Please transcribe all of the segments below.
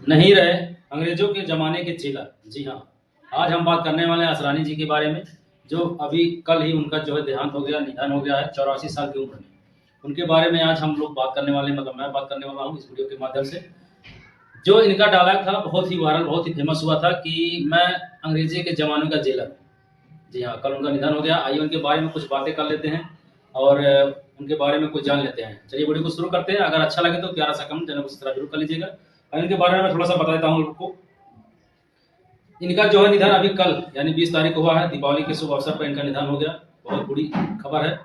नहीं रहे अंग्रेजों के ज़माने के जेलर। जी हाँ, आज हम बात करने वाले हैं असरानी जी के बारे में, जो अभी कल ही उनका जो है देहांत हो गया, निधन हो गया है 84 साल की उम्र में। उनके बारे में आज हम लोग बात करने वाले हैं, मतलब मैं बात करने वाला हूँ इस वीडियो के माध्यम से। जो इनका डायलॉग था बहुत ही वायरल, बहुत ही फेमस हुआ था कि मैं अंग्रेजी के ज़माने का जेलर। जी हाँ, कल उनका निधन हो गया। आइए उनके बारे में कुछ बातें कर लेते हैं और उनके बारे में कुछ जान लेते हैं। चलिए वीडियो को शुरू करते हैं। अगर अच्छा लगे तो प्यारा सा कमेंट, चैनल को सब्सक्राइब जरूर कर लीजिएगा। और इनके बारे में मैं थोड़ा सा बता देता हूँ आपको। इनका जो है निधन अभी कल यानी 20 तारीख को हुआ है। दीपावली के शुभ अवसर पर इनका निधन हो गया। बहुत बुरी खबर है।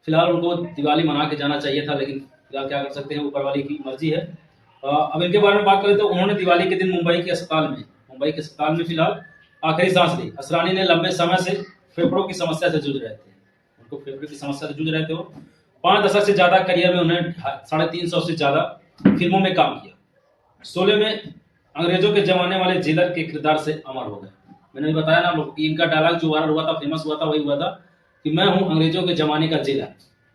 फिलहाल उनको दिवाली मना के जाना चाहिए था, लेकिन फिलहाल क्या कर सकते हैं, ऊपर वाली की मर्जी है। अब इनके बारे में बात करें तो उन्होंने दिवाली के दिन मुंबई के अस्पताल में फिलहाल आखिरी सांस ली। असरानी ने लंबे समय से फेफड़ों की समस्या से जूझ रहे थे। उनको फेफड़े की समस्या से जूझ रहे थे। वो 5 दशक से ज्यादा करियर में उन्हें 350 से ज्यादा फिल्मों में काम किया। 16 में अंग्रेजों के जमाने वाले जेलर के किरदार से अमर हो गए। मैंने भी बताया ना आप लोग कि इनका डायलॉग जो वायरल हुआ था, फेमस हुआ था, वही हुआ था कि मैं हूं अंग्रेजों के जमाने का जेलर।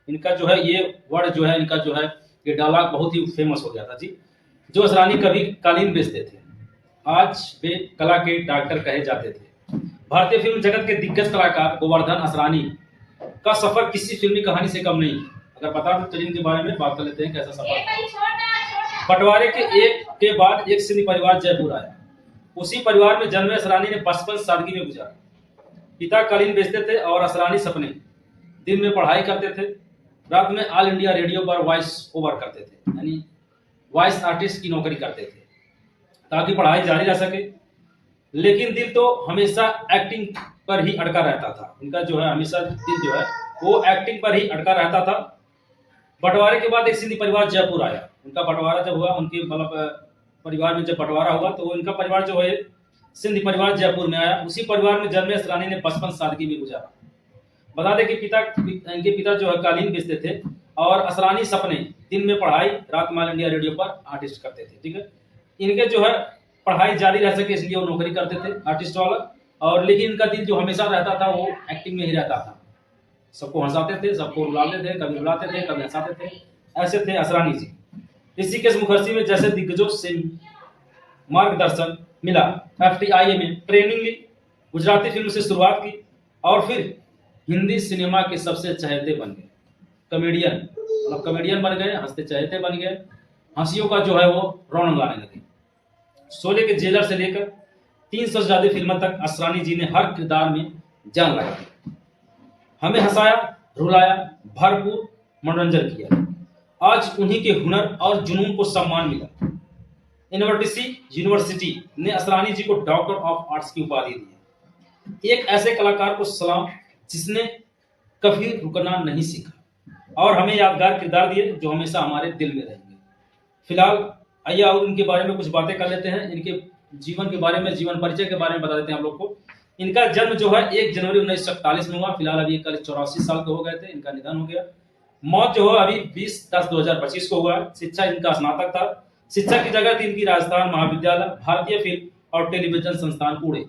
इनका जो है ये वर्ड जो है, इनका जो है ये डायलॉग बहुत ही फेमस हो गया था जी। जो असरानी कभी कालीन बेचते थे, आज वे कला के डॉक्टर कहे जाते थे। भारतीय फिल्म जगत के दिग्गज कलाकार गोवर्धन असरानी का सफर किसी फिल्मी कहानी से कम नहीं। अगर बता तो चलिए इनके बारे में बात कर लेते हैं कैसा सफर। बंटवारे के एक के बाद एक सिंधी परिवार जयपुर आया। उसी परिवार में जन्मे असरानी ने बचपन सादगी में गुजारा। पिता कालीन बेचते थे और असरानी सपने। दिन में पढ़ाई करते थे, रात में ऑल इंडिया रेडियो पर वॉइस ओवर करते थे, यानी वॉइस आर्टिस्ट की नौकरी करते थे ताकि पढ़ाई जारी रह सके। लेकिन दिल तो हमेशा एक्टिंग पर ही अटका रहता था। इनका जो है हमेशा दिल जो है वो एक्टिंग पर ही अटका रहता था। बंटवारे के बाद एक सिंधी परिवार जयपुर आया। उनका बंटवारा जब हुआ, उनके मतलब परिवार में जब बंटवारा हुआ तो इनका परिवार जो है सिंधी परिवार जयपुर में आया। उसी परिवार में जन्मे असरानी ने बचपन सादगी में गुजारा। बता दें कि इनके पिता जो है कालीन बेचते थे और असरानी सपने, दिन में पढ़ाई, रात में ऑल इंडिया रेडियो पर आर्टिस्ट करते थे। ठीक है, इनके जो है पढ़ाई जारी रह सके इसलिए वो नौकरी करते थे आर्टिस्ट वाला। और लेकिन इनका दिल जो हमेशा रहता था वो एक्टिंग में ही रहता था। सबको हंसाते थे, सबको रुलाते थे, कभी रुलाते थे, कभी हंसाते थे। ऐसे थे असरानी जी। ऋषिकेश मुखर्जी में जैसे दिग्गजों से मार्गदर्शन मिला, FTIA में ट्रेनिंग ली, गुजराती फिल्म से शुरुआत की और फिर हिंदी सिनेमा के सबसे चहेते बन गए। कॉमेडियन, मतलब कॉमेडियन बन गए, हंसते चहेते बन गए। हंसियों का जो है वो रौनक लाने लगे। 16 के जेलर से लेकर 300 से ज्यादा फिल्मों तक असरानी जी ने हर किरदार में जान लगाई। हमें हंसाया, रुलाया, भरपूर मनोरंजन किया। आज उन्हीं के हुनर और जुनून को सम्मान मिला। यूनिवर्सिटी ने असरानी जी को डॉक्टर ऑफ आर्ट्स की उपाधि दी। एक ऐसे कलाकार को सलाम जिसने कभी रुकना नहीं सीखा और हमें यादगार किरदार दिए जो हमेशा हमारे दिल में रहेंगे। फिलहाल आइए और इनके बारे में कुछ बातें कर लेते हैं। इनके जीवन के बारे में, जीवन परिचय के बारे में बता देते हैं आप लोग को। इनका जन्म जो है 1 जनवरी 1941 में हुआ। फिलहाल अभी कल 84 साल के हो गए थे, इनका निधन हो गया। मौत जो है अभी 20/10/2025 को हुआ। शिक्षा इनका स्नातक था। शिक्षा की जगह थी इनकी राजस्थान महाविद्यालय, भारतीय फिल्म और टेलीविजन संस्थान पुणे।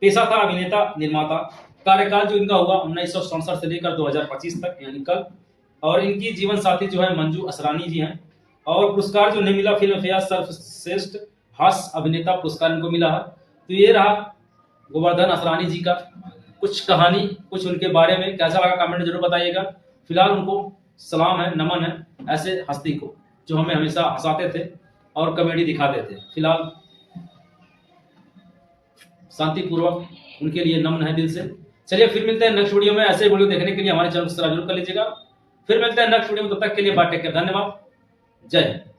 पेशा था अभिनेता निर्माता। कार्यकाल जो इनका हुआ 1967 से लेकर 2025 तक, यानी कल। और इनकी जीवन साथी जो है मंजू असरानी जी हैं। और पुरस्कार जो नहीं मिला, फिल्म फेयर सर्वश्रेष्ठ हास्य अभिनेता पुरस्कार इनको मिला है। तो ये रहा गोवर्धन असरानी जी का कुछ कहानी, कुछ उनके बारे में। कैसा लगा कमेंट जरूर बताइएगा। फिलहाल उनको सलाम है, नमन है ऐसे हस्ती को जो हमें हमेशा हंसाते थे और कॉमेडी दिखाते थे। फिलहाल शांतिपूर्वक उनके लिए नमन है दिल से। चलिए फिर मिलते हैं नेक्स्ट वीडियो में। ऐसे वीडियो देखने के लिए हमारे चैनल को सब्सक्राइब जरूर कर लीजिएगा। फिर मिलते हैं नेक्स्ट वीडियो में, तब तक के लिए बाय टेक केयर, धन्यवाद, जय हिंद।